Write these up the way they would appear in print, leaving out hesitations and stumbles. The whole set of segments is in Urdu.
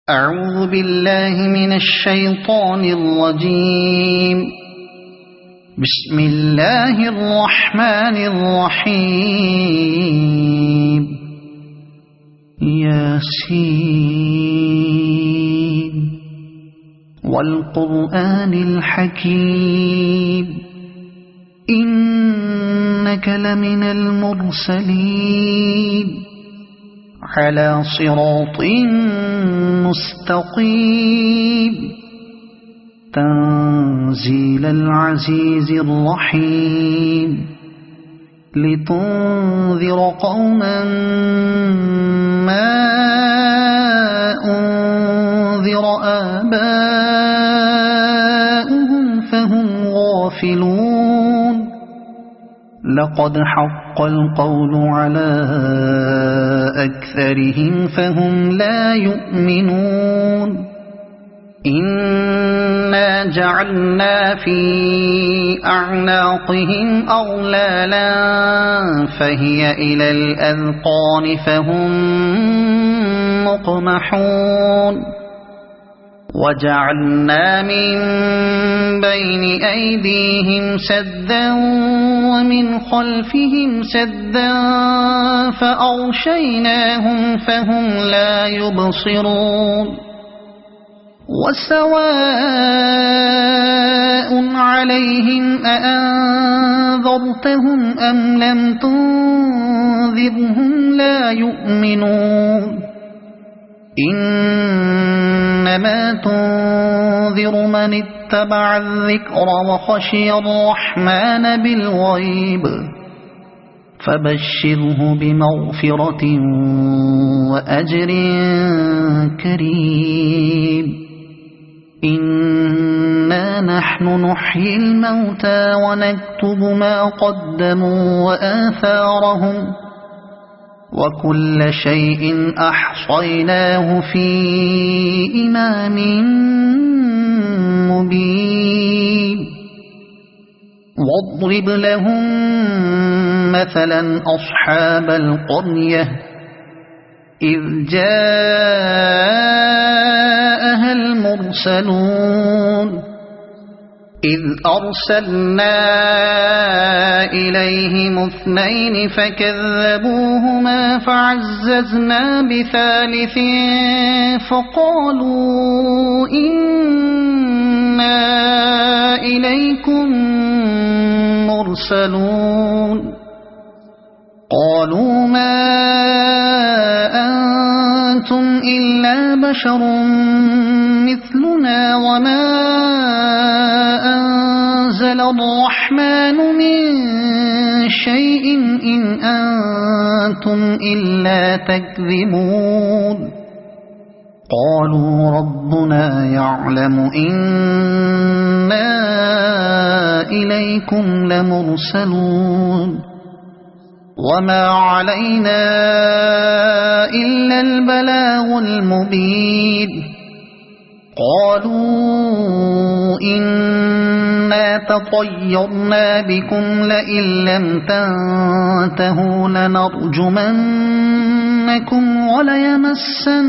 أعوذ بالله من الشيطان الرجيم. بسم الله الرحمن الرحيم. ياسين والقرآن الحكيم إنك لمن المرسلين على صراط مستقيم تنزيل العزيز الرحيم لتنذر قوما ما أنذر آباؤهم فهم غافلون. لقد حق القول على أكثرهم فهم لا يؤمنون. إنا جعلنا في أعناقهم أغلالا فهي إلى الأذقان فهم مقمحون. وجعلنا من بين أيديهم سدا ومن خلفهم سدا فأغشيناهم فهم لا يبصرون. وسواء عليهم أأنذرتهم أم لم تنذرهم لا يؤمنون. إنما تنذر من اتبع الذكر وخشي الرحمن بالغيب فبشره بمغفرة وأجر كريم. إنا نحن نحيي الموتى ونكتب ما قدموا وآثارهم وكل شيء أحصيناه في إمام مبين. واضرب لهم مثلا أصحاب القرية إذ جاءها المرسلون إذ أرسلنا إليهم اثنين فكذبوهما فعززنا بثالث فقالوا إنا إليكم مرسلون. قالوا ما أنتم إلا بشر مثلنا وما أنزل الرحمن من شيء إن أنتم إلا تكذبون. قالوا ربنا يعلم إنا إليكم لمرسلون وما علينا إلا البلاغ المبين. قالوا إنا تطيرنا بكم لئن لم تنتهوا لنرجمنكم وليمسنكم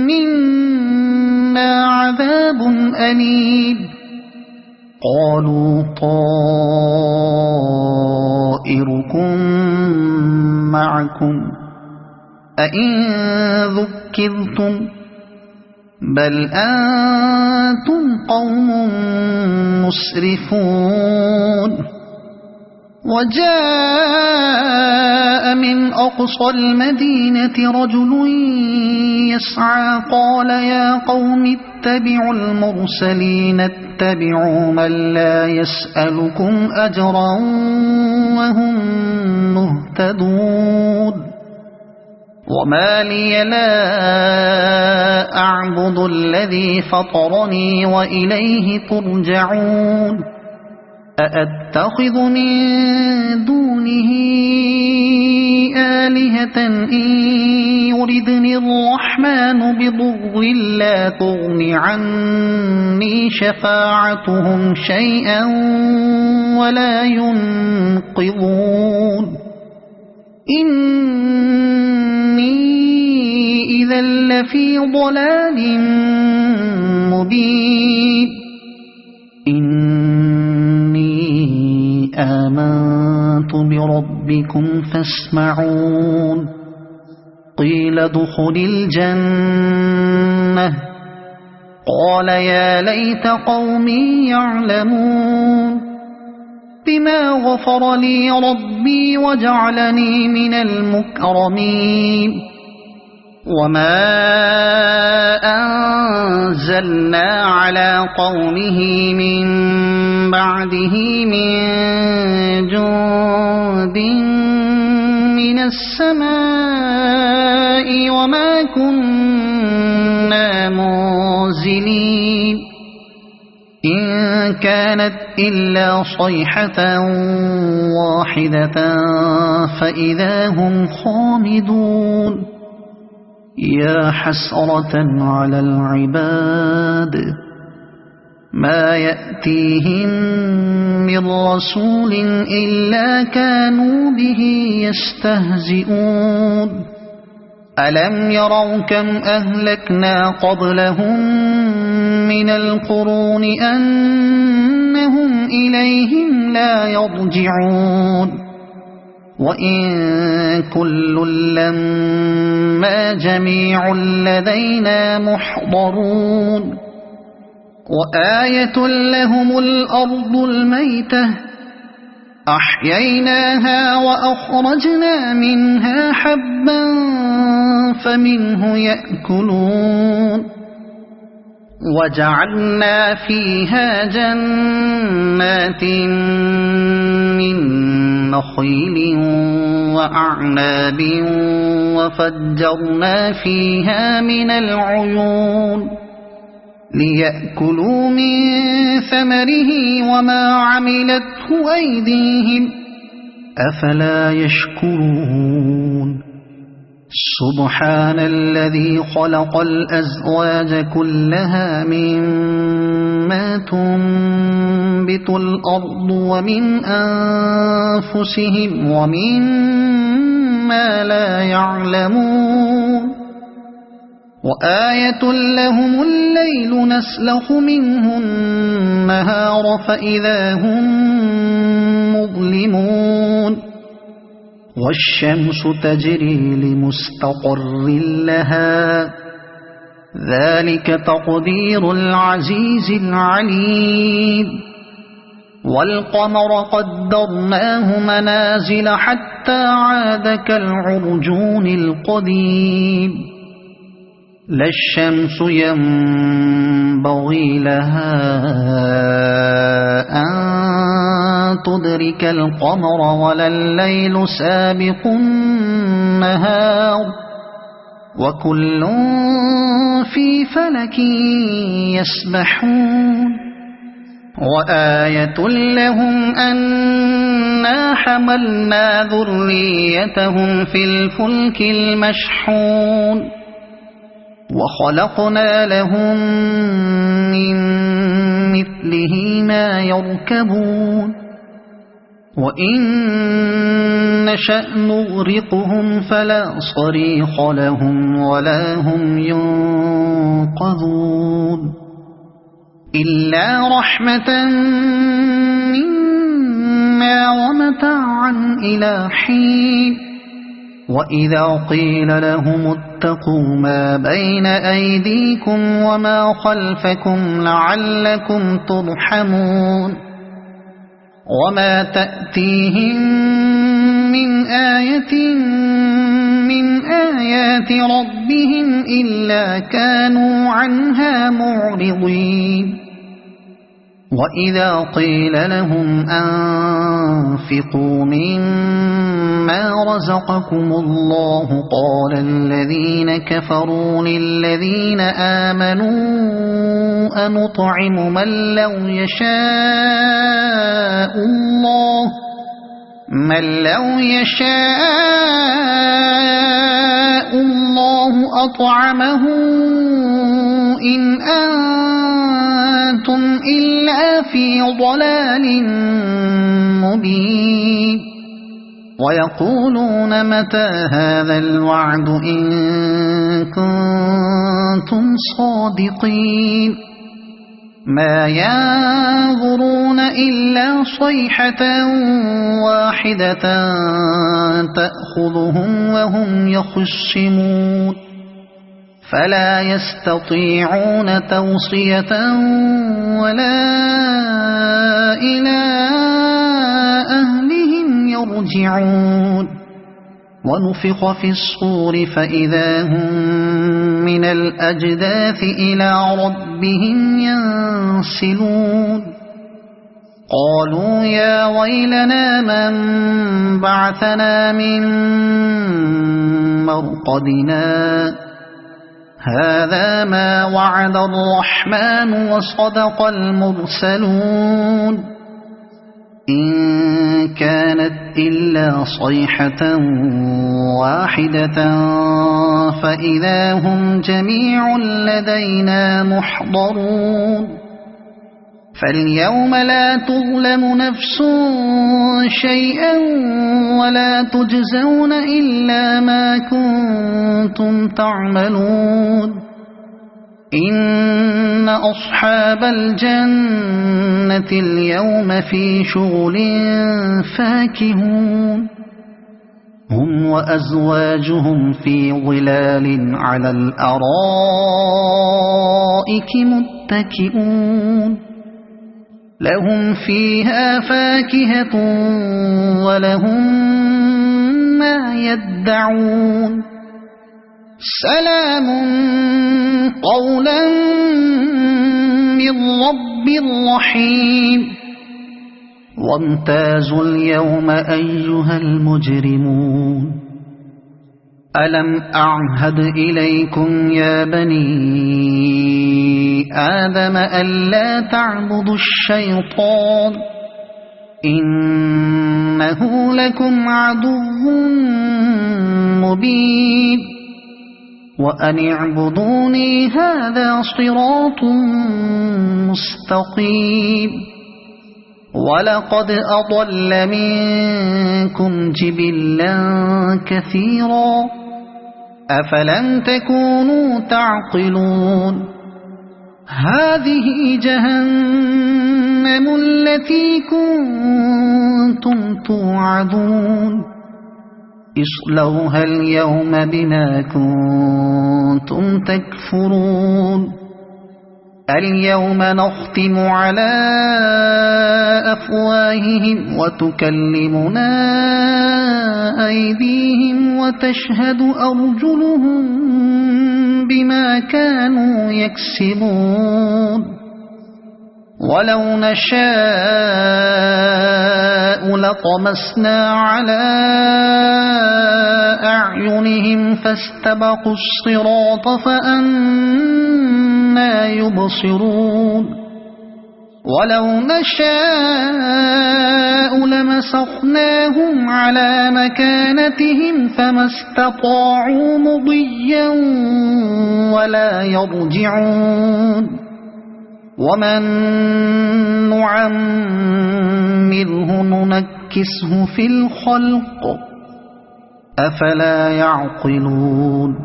منا عذاب أليم. قالوا طائركم معكم أئن ذكرتم بل أنتم قوم مسرفون. وجاء من أقصى المدينة رجل يسعى قال يا قوم اتبعوا المرسلين اتبعوا من لا يسألكم أجرا وهم مهتدون. وما لي لا أعبد الذي فطرني وإليه ترجعون. أأتخذ من دونه آلهة إن يردني الرحمن بضر لا تغن عني شفاعتهم شيئا ولا ينقذون. إني إذا لفي ضلال مبين إني آمنت بربكم فاسمعون قيل ادخل الجنة قال يا ليت قومي يعلمون بما غفر لي ربي وجعلني من المكرمين وما أنزلنا على قومه من بعده من جند من السماء وما كنا منزلين إن كانت إلا صيحة واحدة فإذا هم خامدون يا حسرة على العباد ما يأتيهم من رسول إلا كانوا به يستهزئون ألم يروا كم أهلكنا قبلهم من القرون أنهم إليهم لا يرجعون وإن كل لما جميع لدينا محضرون وآية لهم الأرض الميتة أحييناها وأخرجنا منها حبا فمنه يأكلون وجعلنا فيها جنات من نخيل وأعناب وفجرنا فيها من العيون ليأكلوا من ثمره وما عملته أيديهم أفلا يشكرون سبحان الذي خلق الأزواج كلها مما تنبت الأرض ومن أنفسهم ومما لا يعلمون وآية لهم الليل نسلخ منه النهار فإذا هم مظلمون والشمس تجري لمستقر لها ذلك تقدير العزيز العليم والقمر قدرناه منازل حتى عاد كالعرجون القديم لا الشمس ينبغي لها أن تدرك القمر ولا الليل سابق النهار وكل في فلك يسبحون وآية لهم أنا حملنا ذريتهم في الفلك المشحون وخلقنا لهم من مثله ما يركبون وإن نشأ نغرقهم فلا صريخ لهم ولا هم ينقذون إلا رحمة منا ومتاعا إلى حين وإذا قيل لهم اتقوا ما بين أيديكم وما خلفكم لعلكم ترحمون وما تأتيهم من آية من آيات ربهم إلا كانوا عنها معرضين وإذا قيل لهم أنفقوا مما رزقكم الله قال الذين كفروا للذين آمنوا أنطعم من لو يشاء الله أطعمه إن أنتم إلا في ضلال مبين ويقولون متى هذا الوعد إن كنتم صادقين ما ينظرون إلا صيحة واحدة تأخذهم وهم يخصمون فلا يستطيعون توصية ولا إلى أهلهم يرجعون ونفخ في الصور فإذا هم من الأجداث إلى ربهم ينسلون قالوا يا ويلنا من بعثنا من مرقدنا هذا ما وعد الرحمن وصدق المرسلون إن كانت إلا صيحة واحدة فإذا هم جميع لدينا محضرون فاليوم لا تظلم نفس شيئا ولا تجزون إلا ما كنتم تعملون إن أصحاب الجنة اليوم في شغل فاكهون هم وأزواجهم في ظلال على الأرائك متكئون لهم فيها فاكهة ولهم ما يدعون سلام قولا من رب رحيم وامتازوا اليوم أيها المجرمون ألم أعهد إليكم يا بني آدم ألا تعبدوا الشيطان إنه لكم عدو مبين وأن اعبدوني هذا صراط مستقيم ولقد أضل منكم جبلا كثيرا أفلم تكونوا تعقلون هذه جهنم التي كنتم توعدون اصلوها اليوم بما كنتم تكفرون اليوم نختم على أفواههم وتكلمنا أيديهم وتشهد أرجلهم بما كانوا يكسبون ولو نشاء لطمسنا على أعينهم فاستبقوا الصراط فأنى يبصرون ولو نشاء لمسخناهم على مكانتهم فما استطاعوا مضيا ولا يرجعون ومن نعمره ننكسه في الخلق أفلا يعقلون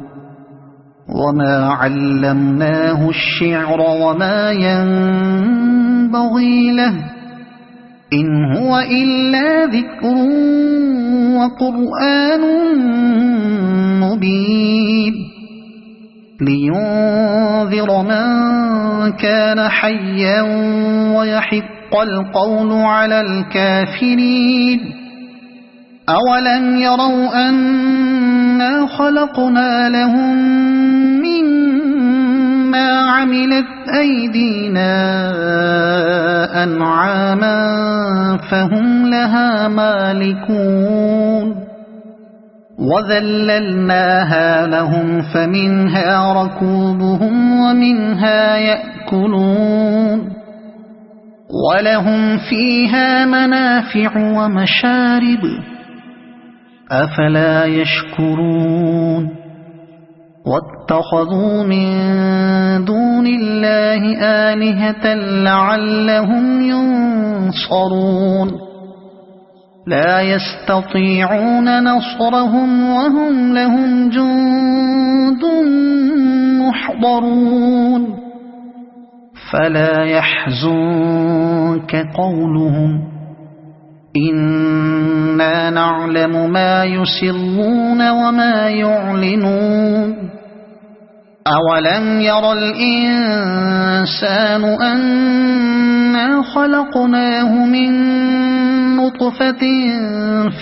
وما علمناه الشعر وما ينبغي له إن هو إلا ذكر وقرآن مبين لينذر من كان حيا ويحق القول على الكافرين أولم يروا أنا خلقنا لهم مما عملت أيدينا أنعاما فهم لها مالكون وذللناها لهم فمنها ركوبهم ومنها يأكلون ولهم فيها منافع ومشارب أفلا يشكرون واتخذوا من دون الله آلهة لعلهم ينصرون لا يستطيعون نصرهم وهم لهم جند محضرون فلا يحزنك قولهم إنا نعلم ما يسرون وما يعلنون أولم ير الإنسان أنا خلقناه من نطفة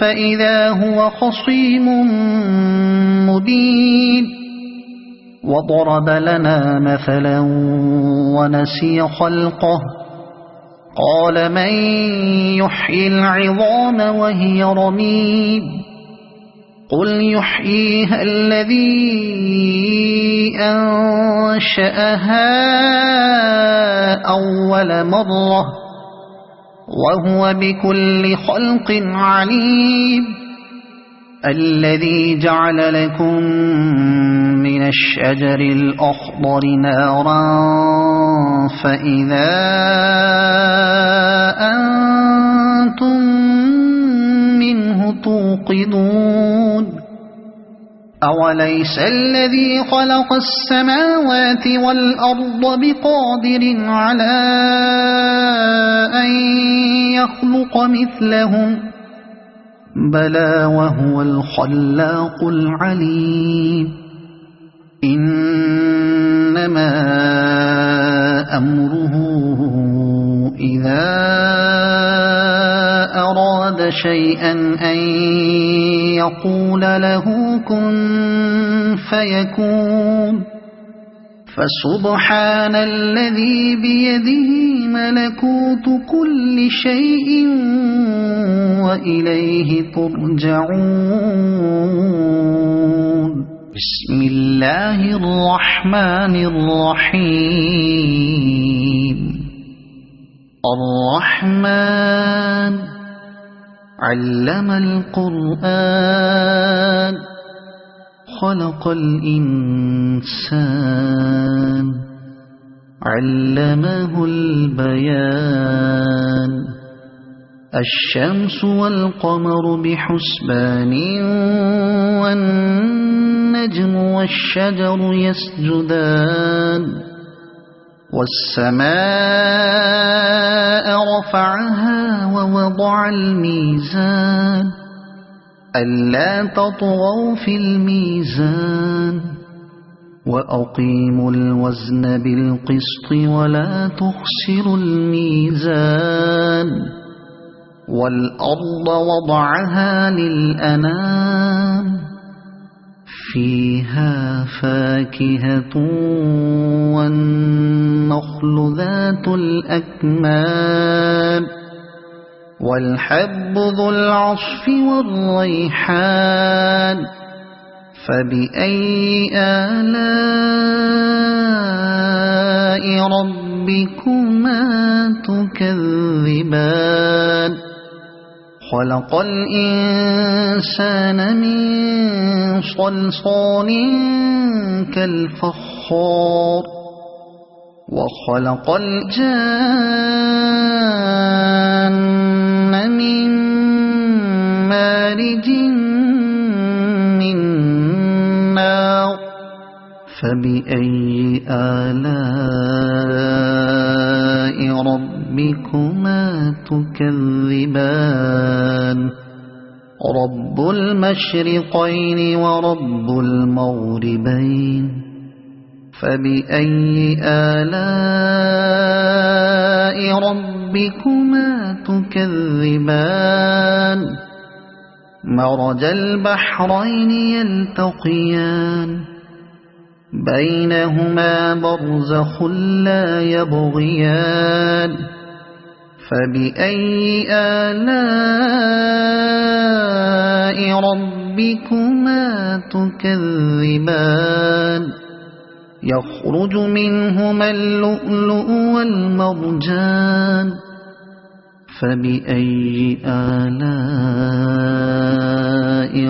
فإذا هو خصيم مبين وضرب لنا مثلا ونسي خلقه قال من يحيي العظام وهي رميم قل يحييها الذي أنشأها أول مرة وهو بكل خلق عليم الذي جعل لكم من الشجر الأخضر نارا فإذا أنتم منه توقدون أوليس الذي خلق السماوات والأرض بقادر على أن يخلق مثلهم بلى وهو الخلاق العليم إنما أمره إذا أراد شيئا أن يقول له كن فيكون فسبحان الذي بيده ملكوت كل شيء وإليه ترجعون بسم الله الرحمن الرحيم الرحمن علم القرآن خلق الإنسان علمه البيان الشمس والقمر بحسبان والنجم والشجر يسجدان والسماء رفعها ووضع الميزان ألا تطغوا في الميزان وأقيموا الوزن بالقسط ولا تخسروا الميزان والأرض وضعها للأنام فيها فاكهة والنخل ذات الأكمام والحب ذو العصف والريحان فبأي آلاء ربكما تكذبان خلق الإنسان من صلصال كالفخار وخلق الجان من مارج من نار فبأي آلاء ربكما تكذبان رب المشرقين ورب المغربين فبأي آلاء ربكما تكذبان مرج البحرين يلتقيان بينهما برزخ لا يبغيان فبأي آلاء ربكما تكذبان يخرج منهما اللؤلؤ والمرجان فبأي آلاء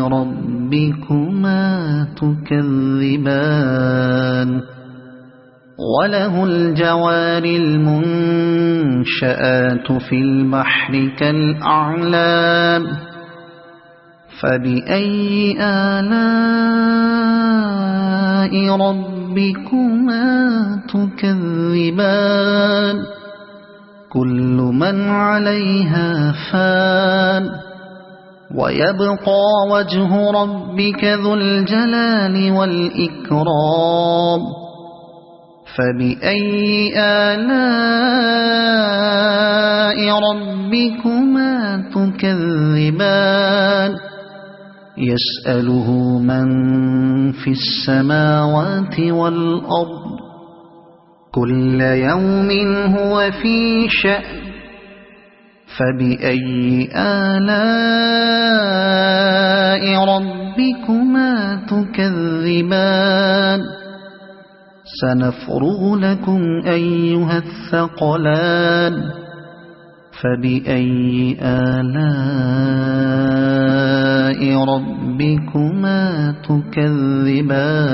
ربكما تكذبان وله الجوار المنشآت في البحر كالأعلام فبأي آلاء ربكما تكذبان كل من عليها فان ويبقى وجه ربك ذو الجلال والإكرام فبأي آلاء ربكما تكذبان يسأله من في السماوات والأرض كل يوم هو في شأن فبأي آلاء ربكما تكذبان سنفرغ لكم أيها الثقلان فبأي آلاء ربكما تكذبان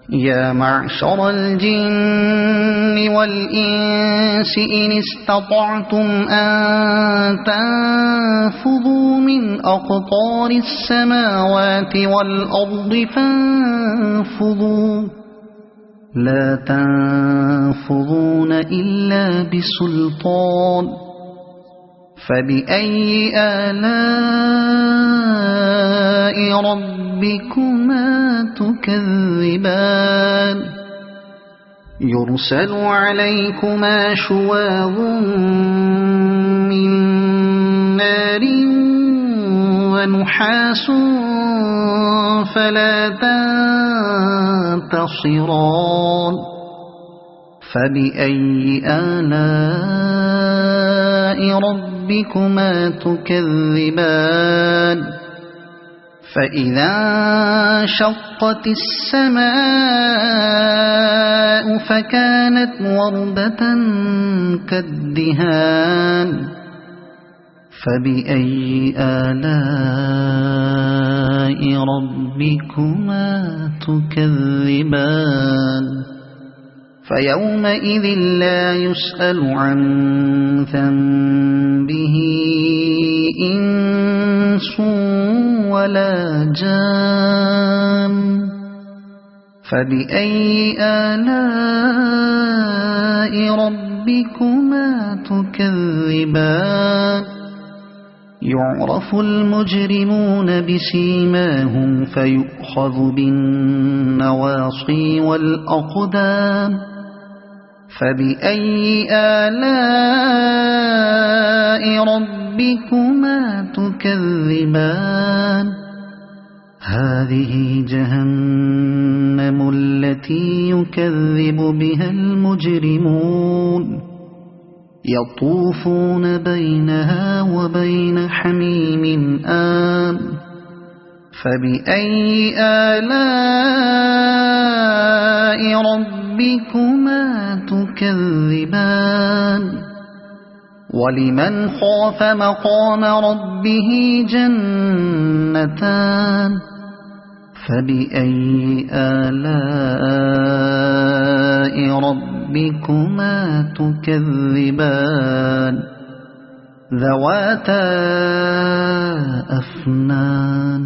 يا معشر الجن والإنس إن استطعتم أن تنفذوا من أقطار السماوات والأرض فانفذوا لا تنفذون إلا بسلطان فبأي آلاء ربكما تكذبان يرسل عليكما شواظ من نار ونحاس فلا تنتصران فبأي آلاء ربكما تكذبان فإذا انشقت السماء فكانت وردة كالدهان فبأي آلاء ربكما تكذبان فيومئذ لا يسأل عن ذنبه إنس ولا جان فبأي آلاء ربكما تكذبان يعرف المجرمون بسيماهم فيؤخذ بالنواصي والأقدام فبأي آلاء ربكما تكذبان هذه جهنم التي يكذب بها المجرمون يطوفون بينها وبين حميم آن فبأي آلاء ربكما تكذبان ولمن خاف مقام ربه جنتان فبأي آلاء ربكما تكذبان ذواتا أفنان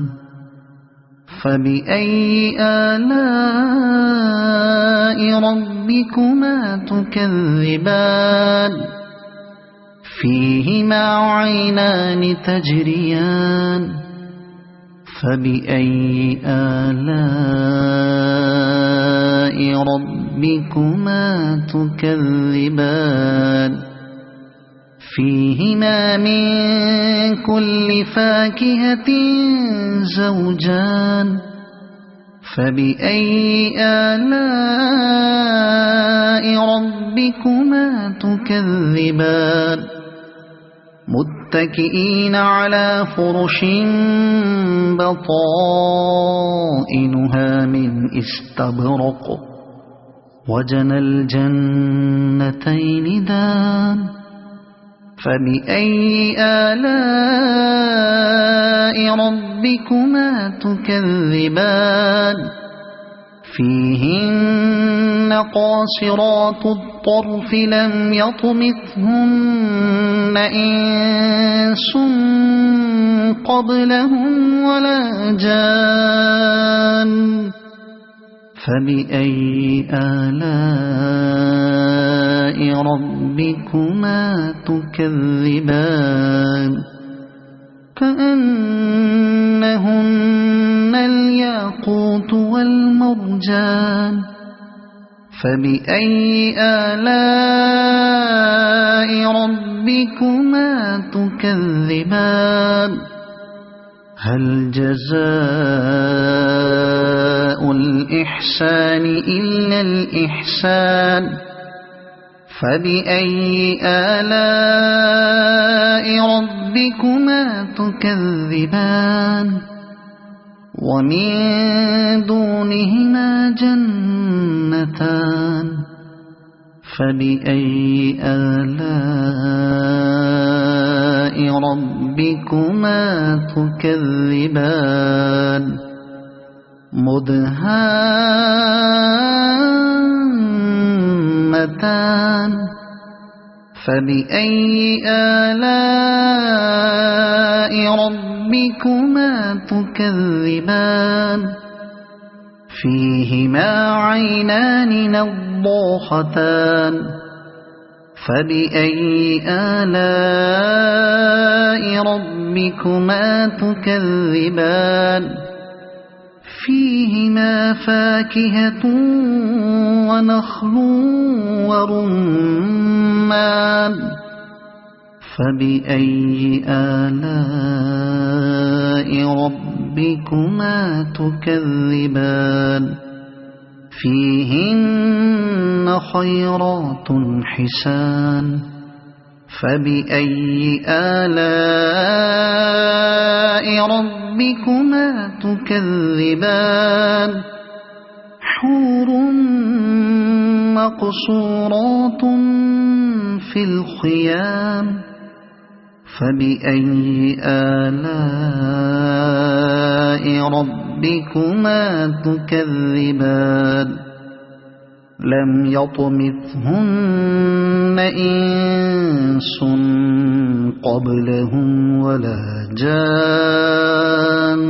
فبأي آلاء ربكما تكذبان فيهما عينان تجريان فبأي آلاء ربكما تكذبان فيهما من كل فاكهة زوجان فبأي آلاء ربكما تكذبان متكئين على فرش بطائنها من استبرق وجنى الجنتين دان فبأي آلاء ربكما تكذبان فيهن قاصرات الطرف لم يطمثهن إنس قبلهم ولا جان فبأي آلاء ربكما تكذبان كأنهن الياقوت والمرجان فبأي آلاء ربكما تكذبان هل جزاء الإحسان إلا الإحسان فبأي آلاء ربكما تكذبان ومن دونهما جنتان فبأي آلاء ربكما تكذبان مدهامتان فبأي آلاء ربكما تكذبان فيهما عينان نضاختان فبأي آلاء ربكما تكذبان فيهما فاكهة ونخل ورمان فبأي آلاء ربكما تكذبان فيهن خيرات حسان فبأي آلاء ربكما تكذبان حور مقصورات في الخيام فبأي آلاء ربكما تكذبان لم يطمثهن إنس قبلهم ولا جان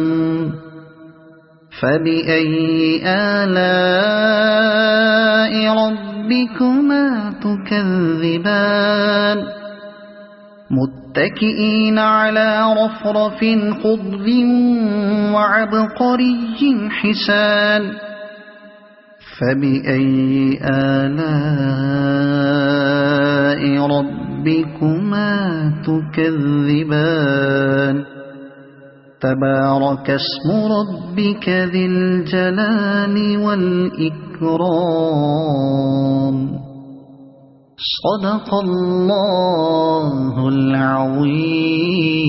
فبأي آلاء ربكما تكذبان متكئين على رفرف خضر وعبقري حسان فبأي آلاء ربكما تكذبان تبارك اسم ربك ذي الجلال والإكرام صدق الله العظيم.